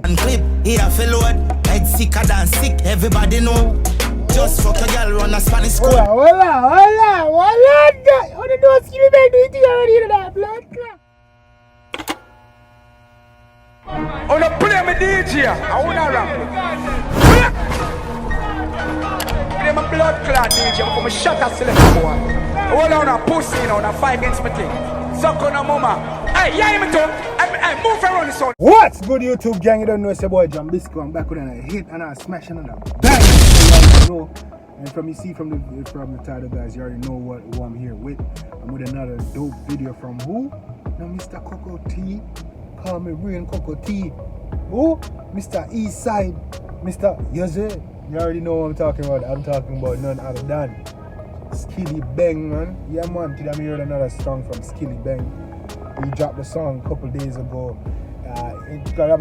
And clip, here for load. Head sicker than sick, everybody know. Just fuck a girl run a Spanish school. Hola. How do you know Skillibeng do it already in that blood clot? On a play me DJ, I wanna rap. Play my blood clot DJ, I'm gonna shut that select boy. Hold on a pussy, you know, a fight against me thing. Suck on a mama. Hey, yeah, me too. I move around the sun. What's good, YouTube gang? You don't know it's your boy Jambisco. I'm back with a hit and a smash and a bang. You know. And from the title, guys, you already know who I'm here with. I'm with another dope video from who? Now, Mr. Coco T. Call me Real Coco T. Who? Mr. Esyde. Mr. Esyde. You already know what I'm talking about. I'm talking about none other than Skillibeng, man. Yeah, man. Today I heard another song from Skillibeng. He dropped the song a couple days ago. Entitled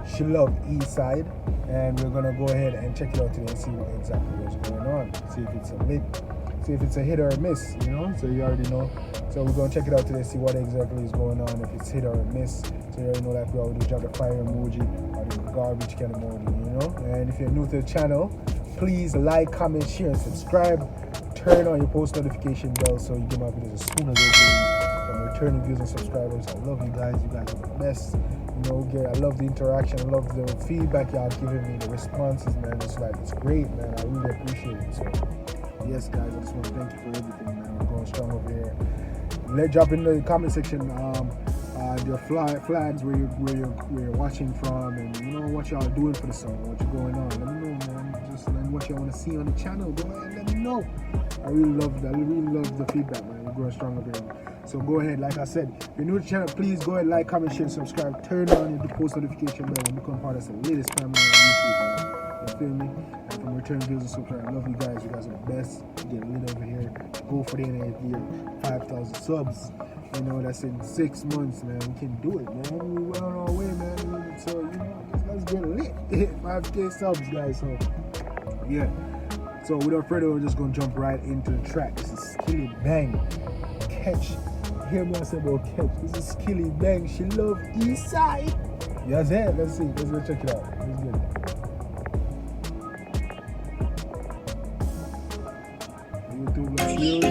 She Love Esyde. And we're gonna go ahead and check it out today and see exactly what's going on. See if it's a hit or a miss, you know? So you already know. So we're gonna check it out today, see what exactly is going on, if it's hit or a miss. So you already know, like we already drop the fire emoji or the garbage can emoji, you know? And if you're new to the channel, please like, comment, share, and subscribe. Turn on your post notification bell so you get my videos as soon as they go. From returning viewers and subscribers, I love you guys. You guys are the best. You know, I love the interaction. I love the feedback y'all giving me, the responses, man. It's great, man. I really appreciate it. So, yes, guys, I just want to thank you for everything, man. We're going strong over here. Let's drop in the comment section your flags where you're watching from, and you know what y'all doing for the song, what you're going on. Let me know, man. Just what y'all want to see on the channel. Go ahead, let me know. I really love the feedback, man. We're growing strong over here. So go ahead, like I said, if you're new to the channel, please go ahead, like, comment, share, subscribe, turn on your post notification bell and become part of the latest family on YouTube, man. You feel me? And from return viewers and subscribe, I love you guys. You guys are the best. Get lit over here. Go for the end of the year. 5,000 subs. You know, that's in 6 months, man. We can do it, man. We're well on our way, man. So, you know, let's get lit. 5K subs, guys. So, yeah. So, without further ado, we're just going to jump right into the track. This is Skillibeng. Catch. Hear me, I said about catch. This is Skillibeng. She love Esyde. Yes, yeah, let's see. Let's go check it out. Let's get it. YouTube, let's see it.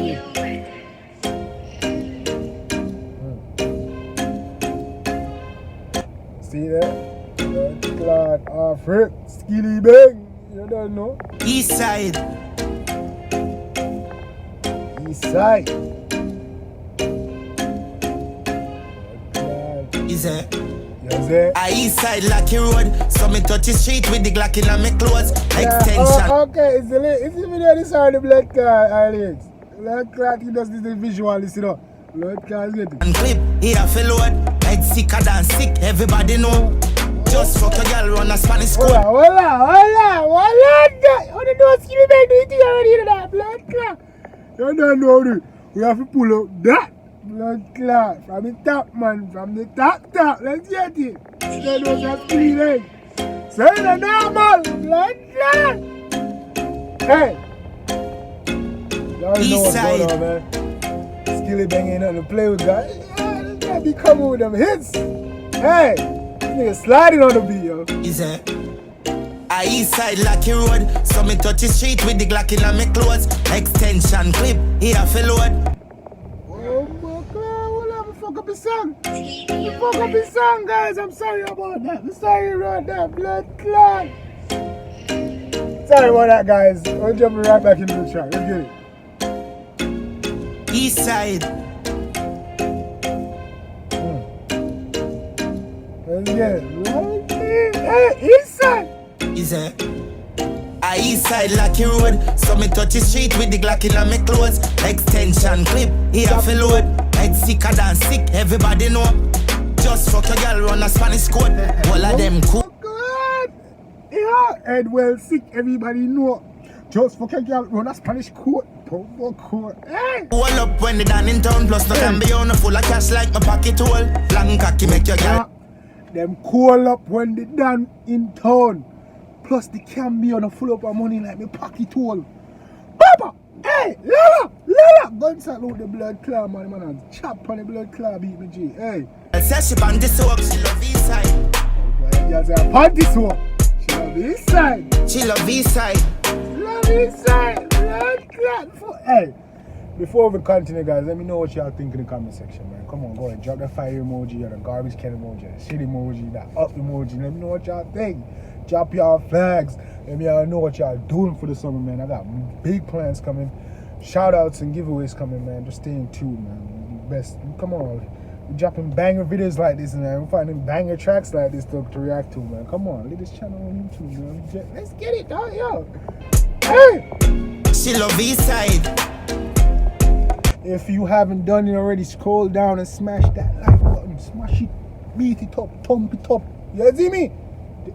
See that? That cloud off it. Skillibeng. You don't know? Esyde. Esyde. I Esyde Lucky Road, so me touch the street with the Glock in my clothes. Extension. Okay, it's the video this on the blood clot, Alex. Blood clot, he does this visual, you know. Blood clot, get it. And clip, here for load. Head sicker than sick, everybody know. Just fuck a girl run a Spanish school. Hola. How do you know Skillibeng do it already in that blood clot? You don't know, we have to pull up that. Blood clot from the top, man, from the top. Let's get it. So those are Skillibeng. So the normal blood clot. Hey, you already know what's going on, man. Skillibeng ain't nothing to play with, guys. Yeah, this guy be coming with them hits. Hey, this nigga sliding on the beat, yo. I Esyde Lucky Road, so me touch the street with the Glock in my clothes. Extension clip, here for load. Fuck up his song, guys. I'm sorry about that. I'm sorry about that. Blood clot. Sorry about that, guys. We're jumping right back into the track. Let's get it. Esyde. Let's get it. Hey, Esyde. I Esyde Lucky Road, so me touch the street with the Glock in my clothes. Extension clip, here for load. Head sicker than sick, everybody know. Just fuck a girl run a Spanish code. All of them cool. God. Yeah, head well sick, everybody know. Just fuck a girl run a Spanish code. Hey. Hold up when they done in town, plus no can be on full of cash like my pocket hole. Blank cocky make your girl. Them call up when they done in town. Plus, they can be on a full up of money like my pocket hole. Papa! Hey, Lala! Gun salute the blood club, man. Man, chop on the blood club, beat me, G. Hey. I said she band this up, she love Esyde. Boy, you say, panty swap. She love Esyde. She love Esyde. She love Esyde. Blood club. Hey. Before we continue, guys, let me know what y'all think in the comment section, man. Come on, go ahead. Drop the fire emoji or the garbage can emoji, the shit emoji, that up emoji. Let me know what y'all think. Drop y'all flags. Let me know what y'all doing for the summer, man. I got big plans coming. Shout outs and giveaways coming, man. Just stay in tune, man. Best. Come on. We're dropping banger videos like this, man. We're finding banger tracks like this to react to, man. Come on. Leave this channel on YouTube, man. Let's get it, dog, yo. Hey! She love Esyde. If you haven't done it already, scroll down and smash that like button. Smash it, beat it up, thump it up. You see me?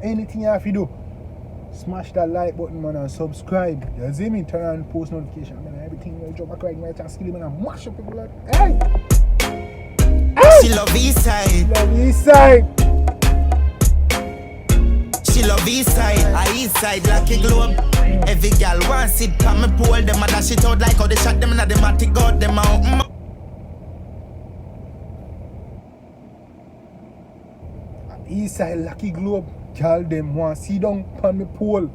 Anything you have to do. Smash that like button, man, and subscribe. You see me? Turn on post notification, man. Everything will drop a crack, man. Skillibeng and mash up people like, hey! She love Esyde. She love Esyde. She love Esyde. I Esyde like a globe. Every gal wants it, pa me pole. Them a dash it out like how they shot them in the matic out. Them out. Esyde lucky globe. Gal them want see down pan me pole.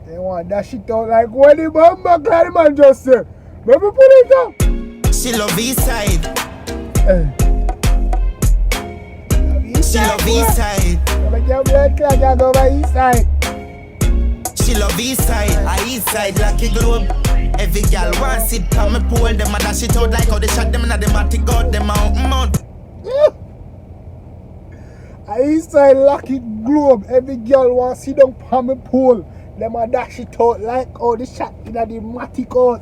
They want dash it out like what the bomber clad man just said. Let me put it up. She love Esyde. Hey. She love Esyde. Make your blood clot and go over Esyde. She love Esyde. I Esyde like a globe. Every gal wants it, pa me pole. Them a dash it out like how they shot them in the matic out. Them out. I Esyde lucky globe. Every girl want to see them on my pole. Them a dash it out like how they shot in the matic out.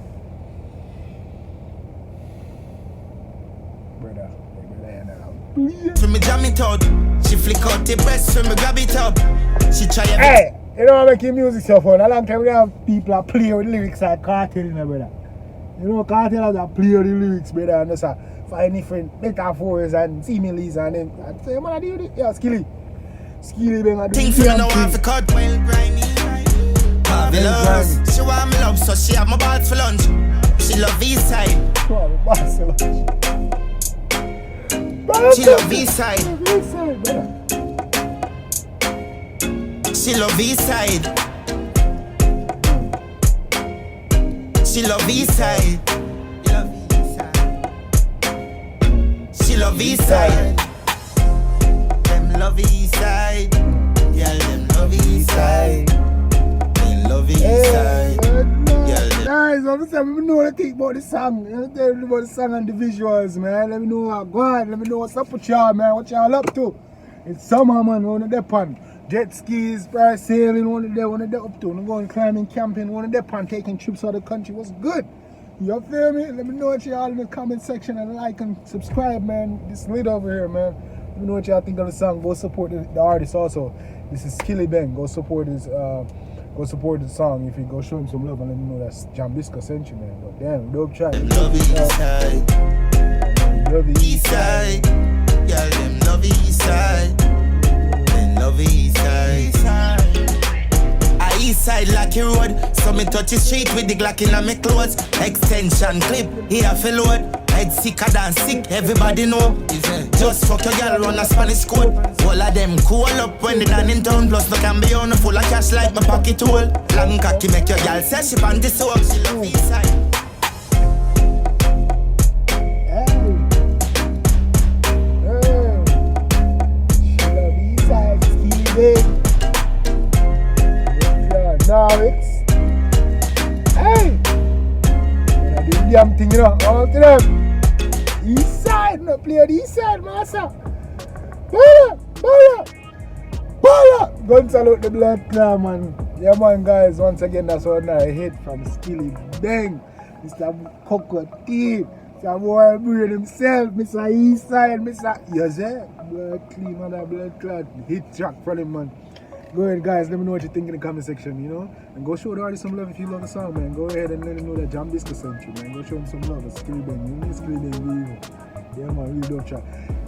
Brother, for me jam it out. She flick out the breast for me grab it up. She try everything. Hey, you know I'm making music so fun. A long time we have people that play with lyrics like Cartel, you know, brother. You know, Cartel has a play with the lyrics, brother, and just find different metaphors and similes and then I say, man, I do it. Yeah, Skillibeng, I do Think for me now have to cut well grimy. Marvelous. She want me love, so she have my balls for lunch. She love Esyde. She love Esyde. She love Esyde. She love Esyde. She love Esyde. Them love Esyde. Yeah, them love Esyde. They love Esyde. Guys, obviously, let me know what you think about the song. Let me tell you about the song and the visuals, man. Let me know what go on. Let me know what's up with y'all, man. What y'all up to? It's summer, man. One of the pan. Jet skis, parasailing, one of the up to. I'm going climbing, camping, one of the pan, taking trips out of the country. What's good? You feel me? Let me know what y'all in the comment section and like and subscribe, man. It's lit over here, man. Let me know what y'all think of the song. Go support the artist also. This is Skillibeng. Go support his the song. If you go show him some love and let me know that's Jambisco sent you, man. But damn, dope track. Love Esyde. Love Esyde. Yeah, them love Esyde. Them love Esyde. I Esyde like a road. So me touch the street with the Glock in my clothes. Extension clip, here for load. Head sicker than sick, everybody know. Just fuck your girl run a Spanish code. All of them cool up when they done in town. Plus no can be on full of cash like my pocket hole. Long cocky make your girl say she pan this up. She love Esyde. She love Esyde, Skillibeng. Now it's hey, I do the damn thing, you know. All to them. Esyde, no play the Esyde, master. Bala! Gun salute the blood clan, man. Yeah, man, guys. Once again, that's another hit from Skillibeng. Mr. Coco Team. Mr. Boy Brain himself. Mr. Esyde. Mr. You see? Blood clean, man. Blood clot. Hit track from him, man. Go ahead, guys. Let me know what you think in the comment section, you know? And go show the artist some love if you love the song, man. Go ahead and let him know that Jambisco sent you, man. Go show him some love. It's Skillibeng. You need Skillibeng, Yeah, man, really dope track.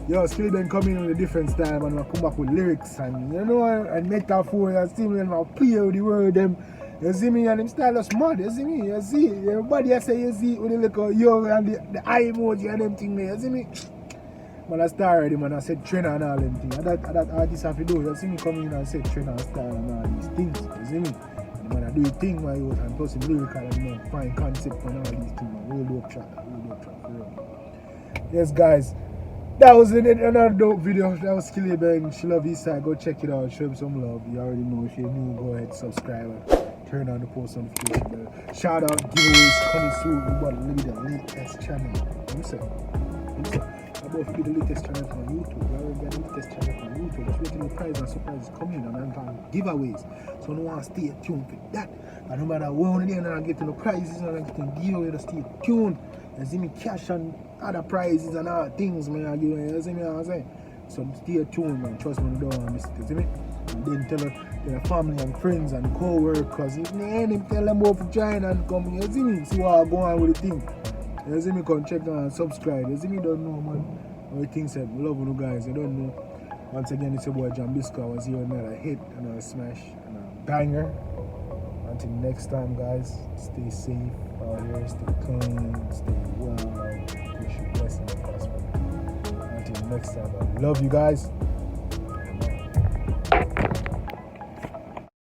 Yo, Skillibeng come in with a different style, man. I come back with lyrics and, you know, and metaphor. You see me, and I play with the word, them. You see me, and them style is mad. You see me, you see. Everybody I say, you see, with the little yo and the eye emoji and them thing there. You see me? Man, I start already, man. I said trainer and all them things. That artist have to do. You see me coming in and say trainer and style and all these things. You see me? And man, I do a thing, my youth, and plus him lyrical and, you know, find concept and all these things. Real dope track, for real. Yes, guys. That was another dope video. That was Skillibeng. She love Esyde. Go check it out. Show him some love. You already know. If you're new, go ahead, subscribe and turn on the post notification bell. Shout out, giveaways coming soon. We got the latest channel. You say? I'm about to be the latest channel on YouTube. We already got the latest channel on YouTube. Just waiting the prize and surprises coming and I'm talking giveaways. So no one stay tuned for that. And no matter where on the day and I'm getting the prizes and I'm getting giveaways, just stay tuned. You see me cash and other prizes and other things, man. You see me what I'm saying? So stay tuned, man. Trust me, don't want to miss it. You see me? And then tell their family and friends and co-workers. Them tell them about to join and come. You see me? See what I go on with the thing. You see me? Come check and subscribe. You see me? Don't know, man. What you think said? We love you guys. You don't know. Once again, it's your boy Jambisco. I was here another hit, another smash, and a banger. Until next time, guys, stay safe out here, stay clean, stay well. Wish you blessings and prosperity. Until next time, I love you guys.